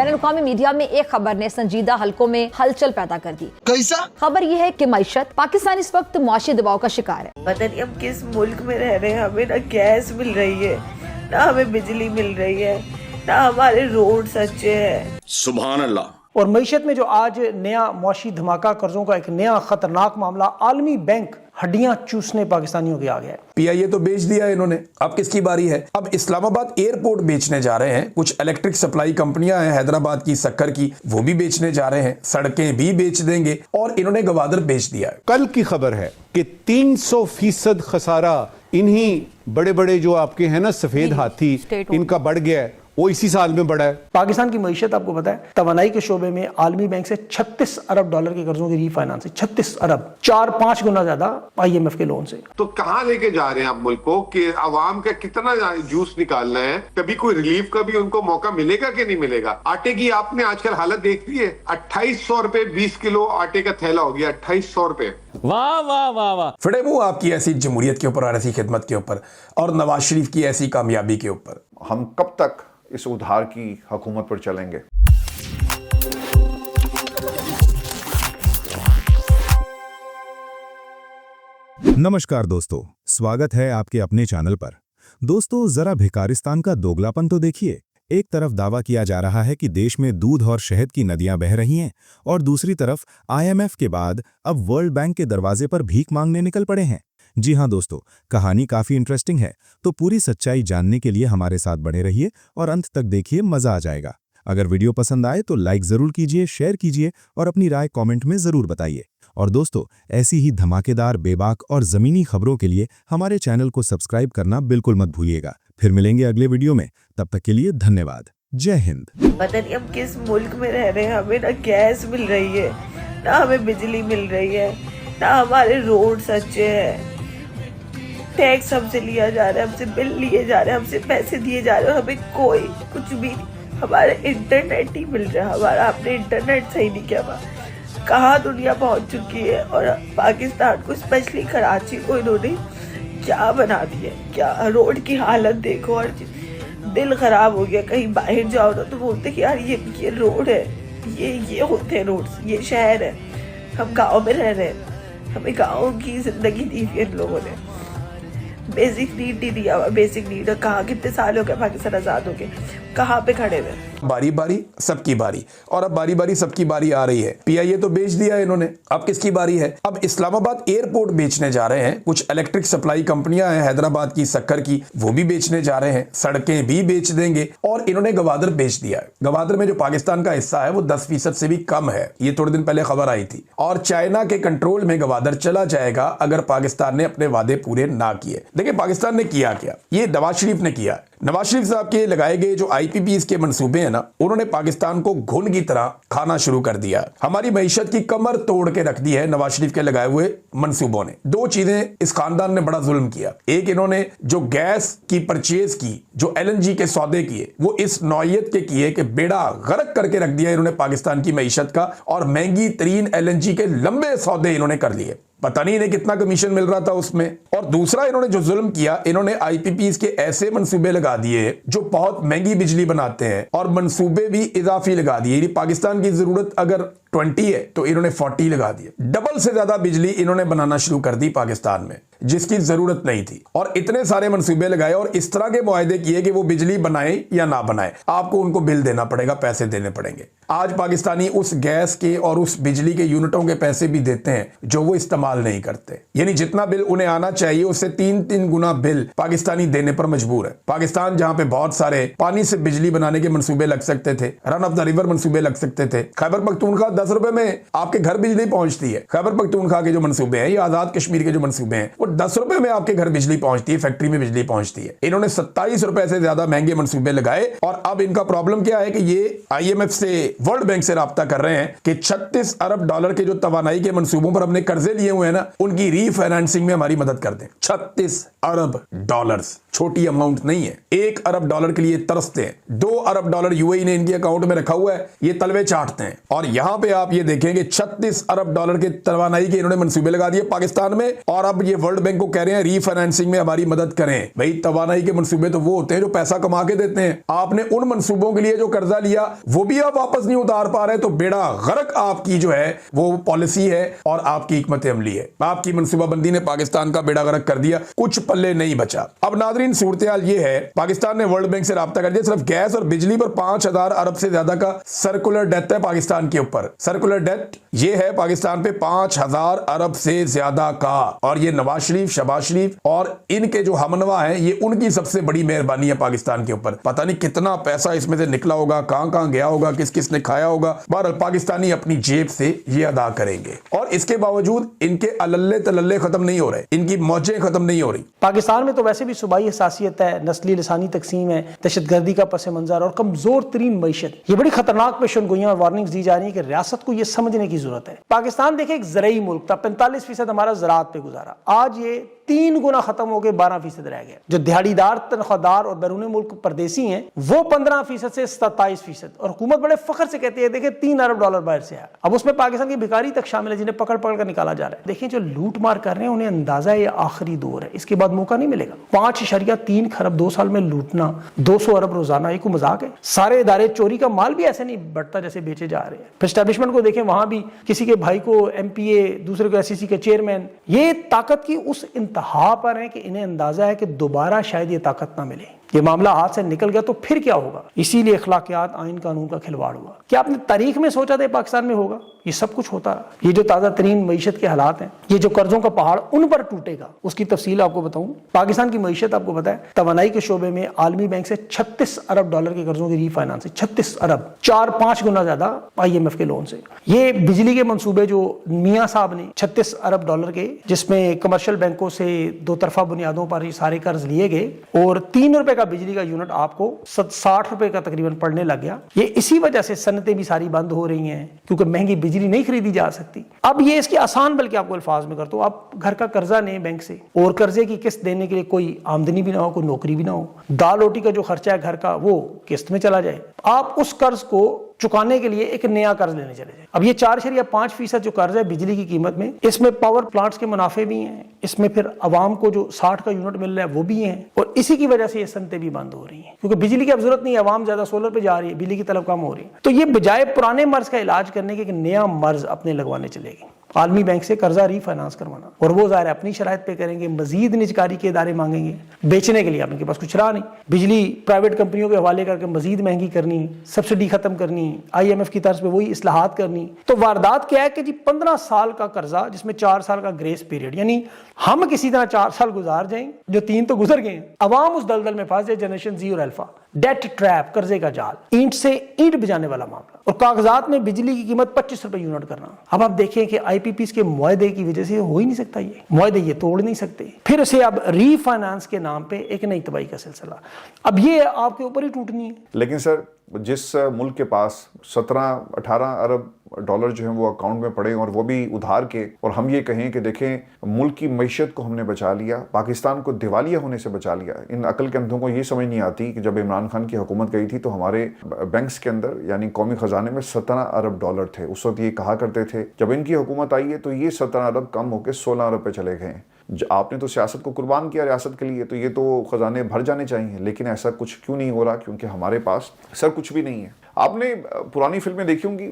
बैनुल-अक़वामी media में एक खबर ने संजीदा हलकों में हलचल पैदा कर दी। कैसा? खबर यह है कि मईशत पाकिस्तान इस वक्त मुआशी दबाव का शिकार है। पता नहीं हम किस मुल्क में रह रहे हैं, हमें ना गैस मिल रही है, ना हमें बिजली मिल रही है, ना हमारे रोड अच्छे हैं। सुभान अल्लाह। और मईशत में जो आज नया मुआशी धमाका, कर्जों का एक नया खतरनाक मामला, आलमी बैंक हड्डियां चूसने पाकिस्तानियों के आ गया है। पीआईए तो बेच दिया है इन्होंने, अब किसकी बारी है? अब इस्लामाबाद एयरपोर्ट बेचने जा रहे हैं। कुछ इलेक्ट्रिक सप्लाई कंपनियां हैं हैदराबाद की, शक्कर की, वो भी बेचने जा रहे हैं। सड़कें भी बेच देंगे और इन्होंने गवादर बेच दिया है। कल की खबर है कि 300% खसारा इन्हीं बड़े बड़े जो आपके हैं ना सफेद हाथी, इनका बढ़ गया है, वो इसी साल में बढ़ा है। पाकिस्तान की मईशत आपको पता है, तवानाई के शोबे में आलमी बैंक से 36 अरब डॉलर के कर्जों की रीफाइनेंस है। 36 अरब, 4-5 गुना ज्यादा IMF के लोन से। तो कहां लेके जा रहे हैं आप मुल्क को कि अवाम का कितना जूस निकालना है? कभी कोई रिलीफ का भी उनको मौका मिलेगा कि नहीं मिलेगा? आटे की आपने आजकल हालत देख ली है, 2800 रुपए 20 किलो आटे का थैला हो गया, 2800 रुपए। वाह वाह वाह वाह। फिटे मुंह आपकी ऐसी जमहूरियत के ऊपर और ऐसी खिदमत के ऊपर और नवाज शरीफ की ऐसी कामयाबी के ऊपर। हम कब तक इस उधार की हुकूमत पर चलेंगे? नमस्कार दोस्तों, स्वागत है आपके अपने चैनल पर। दोस्तों, जरा भिखारिस्तान का दोगलापन तो देखिए। एक तरफ दावा किया जा रहा है कि देश में दूध और शहद की नदियां बह रही हैं और दूसरी तरफ IMF के बाद अब वर्ल्ड बैंक के दरवाजे पर भीख मांगने निकल पड़े हैं। जी हां दोस्तों, कहानी काफी इंटरेस्टिंग है, तो पूरी सच्चाई जानने के लिए हमारे साथ बने रहिए और अंत तक देखिए, मजा आ जाएगा। अगर वीडियो पसंद आए तो लाइक जरूर कीजिए, शेयर कीजिए और अपनी राय कमेंट में जरूर बताइए। और दोस्तों, ऐसी ही धमाकेदार, बेबाक और जमीनी खबरों के लिए हमारे चैनल को सब्सक्राइब करना बिल्कुल मत भूलिएगा। फिर मिलेंगे अगले वीडियो में, तब तक के लिए धन्यवाद। जय हिंद। पता नहीं हम किस मुल्क में रह रहे हैं, हमें ना गैस मिल रही है, ना हमें बिजली मिल रही है, ना हमारे रोड अच्छे हैं। टैक्स हमसे लिया जा रहा है, हमसे बिल लिए जा रहे हैं, हमसे पैसे दिए जा रहे हैं, हमें कोई कुछ भी, हमारे इंटरनेट ही मिल रहा है। हमारा आपने इंटरनेट सही नहीं किया। कहाँ दुनिया पहुंच चुकी है। और पाकिस्तान को, स्पेशली कराची को इन्होंने क्या बना दिया, क्या रोड की हालत देखो। और दिल खराब हो गया। कहीं बाहर जाओ ना तो बोलते कि यार ये रोड है, ये होते हैं रोड, ये शहर है। हम गाँव में रह रहे हैं, हमें गाँव की जिंदगी दी है इन लोगों ने। बेसिक नीड नहीं दिया हुआ। बेसिक नीड कहाँ, कितने साल हो गए पाकिस्तान आजाद हो गए, कहाँ पे खड़े हुए? बारी बारी सबकी बारी, और अब बारी बारी सबकी बारी आ रही है। पीआईए तो बेच दिया है इन्होंने, अब किसकी बारी है? अब इस्लामाबाद एयरपोर्ट बेचने जा रहे हैं। कुछ इलेक्ट्रिक सप्लाई कंपनियां हैं हैदराबाद की, शक्कर की, वो भी बेचने जा रहे हैं। सड़कें भी बेच देंगे और इन्होंने गवादर बेच दिया है। गवादर में जो पाकिस्तान का हिस्सा है वो 10% से भी कम है। ये थोड़े दिन पहले खबर आई थी। और चाइना के कंट्रोल में गवादर चला जाएगा अगर पाकिस्तान ने अपने वादे पूरे ना किए। देखिए पाकिस्तान ने किया क्या, ये नवाज शरीफ ने किया। नवाज शरीफ साहब के लगाए गए जो IPPs के मंसूबे हैं ना, उन्होंने पाकिस्तान को घुन की तरह खाना शुरू कर दिया। हमारी मईशत की कमर तोड़ के रख दी है नवाज शरीफ के लगाए हुए मंसूबों ने। दो चीजें इस खानदान ने बड़ा जुल्म किया। एक, इन्होंने जो गैस की परचेज की, जो LNG के सौदे किए, वो इस नौयत के किए कि बेड़ा गर्क करके रख दिया इन्होंने पाकिस्तान की मईशत का। और महंगी तरीन LNG के लंबे सौदे इन्होंने कर लिए। पता नहीं इन्हें कितना कमीशन मिल रहा था उसमें। और दूसरा, इन्होंने जो जुल्म किया, इन्होंने IPPs के ऐसे मंसूबे लगा दिए जो बहुत महंगी बिजली बनाते हैं और मंसूबे भी इजाफी लगा दिए। पाकिस्तान की जरूरत अगर 20 है तो इन्होंने 40 लगा दिए। डबल से ज्यादा बिजली इन्होंने बनाना शुरू कर दी पाकिस्तान में, जिसकी जरूरत नहीं थी। और इतने सारे मंसूबे लगाए और इस तरह के मुआहदे किए कि वो बिजली बनाए या ना बनाए, आपको उनको बिल देना पड़ेगा, पैसे देने पड़ेंगे। आज पाकिस्तानी उस गैस के और उस बिजली के यूनिटों के पैसे भी देते हैं जो वो इस्तेमाल नहीं करते। यानी जितना बिल उन्हें आना चाहिए उससे 3-3 गुना बिल पाकिस्तानी देने पर मजबूर है। पाकिस्तान जहां पे बहुत सारे पानी से बिजली बनाने के मंसूबे लग सकते थे, रन ऑफ द रिवर मंसूबे लग सकते थे। खैबर पख्तूनख्वा 10 रुपए में आपके घर बिजली पहुंचती है। खैबर पख्तूनख्वा के जो मंसूबे हैं, या आजाद कश्मीर के जो मंसूबे हैं, वो 10 रुपए में आपके घर बिजली पहुंचती है, फैक्ट्री में बिजली पहुंचती है। इन्होंने 27 रुपए से ज्यादा महंगे मंसूबे लगाए। और अब इनका प्रॉब्लम क्या है कि ये IMF से, वर्ल्ड बैंक से राब्ता कर रहे हैं कि 36 अरब डॉलर के जो तवानाई के मंसूबों पर हमने कर्जे लिए हुए हैं ना, उनकी रीफाइनेंसिंग में हमारी मदद कर दें। 36 अरब डॉलर्स। छोटी अमाउंट नहीं है। 1 अरब डॉलर के लिए तरसते हैं। 2 अरब डॉलर यूएई ने इनके अकाउंट में रखा हुआ है, ये तलवे चाटते हैं। और यहां पे आप ये देखेंगे 36 अरब डॉलर के तवानाई के इन्होंने मंसूबे लगा दिए पाकिस्तान में, और अब ये वर्ल्ड बैंक को कह रहे हैं रीफाइनेंसिंग में हमारी मदद करें। भाई तवानाई के मंसूबे तो वो होते हैं जो पैसा कमा के देते हैं। आपने उन मंसूबों के लिए जो कर्जा लिया वो भी आप वापस नहीं उतार पा रहे, तो बेड़ा गर्क आपकी जो है वो पॉलिसी है और आपकी हिकमत अमली है। आपकी मंसूबाबंदी ने पाकिस्तान का बेड़ा गर्क कर दिया, कुछ पल्ले नहीं बचा। अब नादरीन सूरत हाल ये है, पाकिस्तान ने वर्ल्ड बैंक से राब्ता कर दिया। सिर्फ गैस और बिजली पर 5000 अरब से ज्यादा का सर्कुलर डेट है पाकिस्तान के ऊपर। सर्कुलर डेट ये है पाकिस्तान पे 5000 अरब से ज्यादा का, और ये नवाज शरीफ, शहबाज शरीफ और इनके जो हमनवा है, ये उनकी सबसे बड़ी मेहरबानी है पाकिस्तान के ऊपर। पता नहीं कितना पैसा इसमें से निकला होगा, कहां कहां गया होगा, किस किस ने खाया होगा। बहरहाल पाकिस्तानी अपनी जेब से ये अदा करेंगे, और इसके बावजूद इनके अल्ले तलल्ले खत्म नहीं हो रहे, इनकी मौजें खत्म नहीं हो रही। पाकिस्तान में तो वैसे भी सूबाई हसासियत है, नस्ली लसानी तकसीम है, दहशतगर्दी का पस मंजर और कमजोर तरीन मैशत। ये बड़ी खतरनाक पेशनगोइयां और वार्निंग्स दी जा रही है कि रियासत को यह समझने की जरूरत है। पाकिस्तान देखे एक ज़राई मुल्क था, 45% हमारा ज़राअत पे गुजारा, आज ये 3 गुना खत्म हो गए, 12% रह गया। जो दिहाड़ीदार, तनख्वाहदार और बैरून मुल्क परदेसी हैं वो 15% से 27%, और हुकूमत बड़े फख्र से कहती है देखें 3 अरब डॉलर बाहर से आया। अब उसमें पाकिस्तान की भिखारी तक शामिल है जिन्हें पकड़ पकड़ कर निकाला जा रहा है। देखिए जो लूट मार कर रहे हैं उन्हें अंदाजा है ये आखिरी दौर है, इसके बाद मौका नहीं मिलेगा। 5.3 खरब 2 साल में लूटना, 200 अरब रोजाना, एक मजाक है। सारे इदारे चोरी का माल भी ऐसे नहीं बढ़ता जैसे बेचे जा रहे हैं। फिर एस्टैब्लिशमेंट को देखें, वहां भी किसी के भाई को MPA, दूसरे को SEC के चेयरमैन, ये ताकत की उस इंतहा पर है कि इन्हें अंदाजा है कि दोबारा शायद ये ताकत ना मिले। ये मामला हाथ से निकल गया तो फिर क्या होगा? इसीलिए अखलाकियात, आइन कानून का खिलवाड़ हुआ। क्या आपने तारीख में सोचा था पाकिस्तान में होगा? ये सब कुछ होता रहा। ये जो ताज़ा तरीन मईशत के हालात हैं, ये जो कर्जों का पहाड़ उन पर टूटेगा, उसकी तफसील आपको बताऊं। पाकिस्तान की मईशत आपको पता है, तवानाई के शोबे में आलमी बैंक से 36 अरब डॉलर के कर्जों की रीफाइनेंसिंग, 36 अरब, 4-5 गुना ज्यादा IMF के लोन से। ये बिजली के मंसूबे जो मियाँ साहब ने 36 अरब डॉलर के, जिसमें कमर्शियल बैंकों से 2 तरफा बुनियादों पर ये सारे कर्ज लिए गए, और 3 रुपए का बिजली का यूनिट आपको 60 रुपए का तकरीबन पड़ने लग गया। ये इसी वजह से सनतें भी सारी बंद हो रही हैं, क्योंकि महंगी बिजली नहीं खरीदी जा सकती। अब ये इसकी आसान, बल्कि आपको अल्फाज में करता हूं, आप घर का कर्जा लें बैंक से, और कर्जे की किस्त देने के लिए कोई आमदनी भी ना हो, कोई नौकरी भी ना हो, दाल रोटी का जो खर्चा है घर का वो किस्त में चला जाए, आप उस कर्ज को चुकाने के लिए एक नया कर्ज लेने चले जाए। अब ये 4.5% जो कर्ज है बिजली की कीमत में, इसमें पावर प्लांट्स के मुनाफे भी हैं, इसमें फिर अवाम को जो 60 का यूनिट मिल रहा है वो भी है, और इसी की वजह से ये सनतें भी बंद हो रही हैं, क्योंकि बिजली की अब जरूरत नहीं है, अवाम ज्यादा सोलर पे जा रही है, बिजली की तलब कम हो रही है। तो ये बजाय पुराने मर्ज का इलाज करने के एक नया मर्ज अपने लगवाने चलेगी, आलमी बैंक से कर्जा रीफाइनेंस करवाना, और वो ज़ाहिर अपनी शराइत पे करेंगे, मजीद निजकारी के इदारे मांगेंगे बेचने के लिए। अब इनके पास कुछ रहा नहीं, बिजली प्राइवेट कंपनियों के हवाले करके मजीद महंगी करनी, सब्सिडी खत्म करनी, IMF की तर्ज पे वही इस्लाहात करनी। तो वारदात क्या है कि जी 15 साल का कर्जा, जिसमें 4 साल का ग्रेस पीरियड, यानी हम किसी तरह 4 साल गुजार जाएं, जो 3 तो गुजर गए, अवाम उस दलदल में फंस जाए, जनरेशन Z और अल्फा, डेट ट्रैप, कर्जे का जाल, ईंट से ईंट बजाने वाला मामला, और कागजात में बिजली की कीमत 25 रुपए यूनिट करना। अब आप देखें कि IPPs के मुआहदे की वजह से हो ही नहीं सकता, ये मुआहदे ये तोड़ नहीं सकते, फिर उसे अब रीफाइनेंस के नाम पे एक नई तबाही का सिलसिला, अब ये आपके ऊपर ही टूटनी है। लेकिन सर, जिस मुल्क के पास 17-18 अरब डॉलर जो है वो अकाउंट में पड़े, और वो भी उधार के, और हम ये कहें कि देखें मुल्क की मईशत को हमने बचा लिया, पाकिस्तान को दिवालिया होने से बचा लिया। इन अकल के अंधों को ये समझ नहीं आती कि जब इमरान खान की हुकूमत गई थी तो हमारे बैंक्स के अंदर यानी कौमी खजाने में 17 अरब डॉलर थे। उस वक्त ये कहा करते थे, जब इनकी हुकूमत आई है तो ये 17 अरब कम होकर 16 अरब पे चले गए। आपने तो सियासत को कुर्बान किया रियासत के लिए, तो ये तो खजाने भर जाने चाहिए, लेकिन ऐसा कुछ क्यों नहीं हो रहा? क्योंकि हमारे पास सर कुछ भी नहीं है। आपने पुरानी फिल्में देखी होंगी,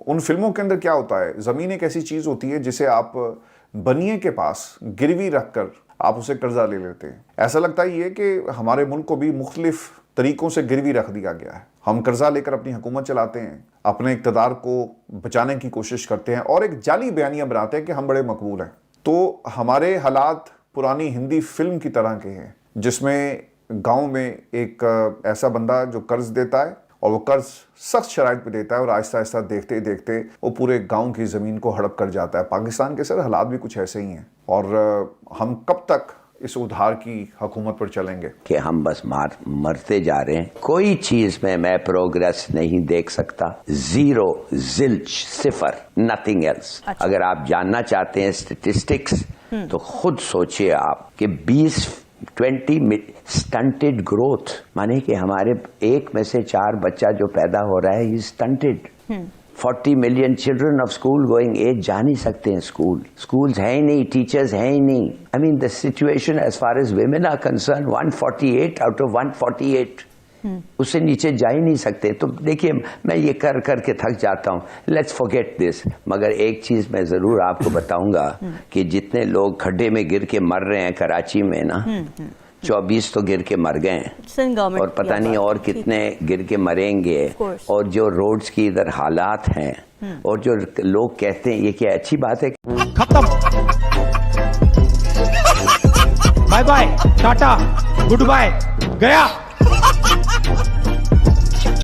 उन फिल्मों के अंदर क्या होता है, ज़मीन एक ऐसी चीज़ होती है जिसे आप बनिए के पास गिरवी रख कर आप उसे कर्जा ले लेते हैं। ऐसा लगता ही है कि हमारे मुल्क को भी मुख्तलिफ तरीकों से गिरवी रख दिया गया है। हम कर्जा लेकर अपनी हुकूमत चलाते हैं, अपने इक़्तिदार को बचाने की कोशिश करते हैं, और एक जाली बयानियाँ बनाते हैं कि हम बड़े मकबूल हैं। तो हमारे हालात पुरानी हिंदी फिल्म की तरह के हैं, जिसमें गांव में एक ऐसा बंदा जो कर्ज देता है, और वो कर्ज सख्त शराइत पे देता है, और आहिस्ता आहिस्ता देखते देखते वो पूरे गांव की ज़मीन को हड़प कर जाता है। पाकिस्तान के सर हालात भी कुछ ऐसे ही हैं, और हम कब तक इस उधार की हुकूमत पर चलेंगे कि हम बस मरते जा रहे हैं। कोई चीज में मैं प्रोग्रेस नहीं देख सकता, जीरो, जिल्च, सिफर, नथिंग एल्स। अगर आप जानना चाहते हैं स्टेटिस्टिक्स, तो खुद सोचिए आप कि 20 स्टंटेड ग्रोथ, माने कि हमारे 1 में से 4 बच्चा जो पैदा हो रहा है, stunted. 40 million children of school going age जा नहीं सकते हैं स्कूल, स्कूल्स है ही नहीं, टीचर्स है ही नहीं। I mean the situation as far as women are concern, 148 out of 148 उससे नीचे जा ही नहीं सकते। तो देखिए, मैं ये कर करके थक जाता हूँ। Let's forget this. मगर एक चीज मैं जरूर आपको बताऊंगा कि जितने लोग खड्डे में गिर के मर रहे हैं कराची में ना, 24 तो गिर के मर गए हैं और पता नहीं और कितने गिर के मरेंगे। और जो रोड्स की इधर हालात हैं और जो लोग कहते हैं, ये क्या अच्छी बात है? खत्म, bye bye, tata, goodbye, गया।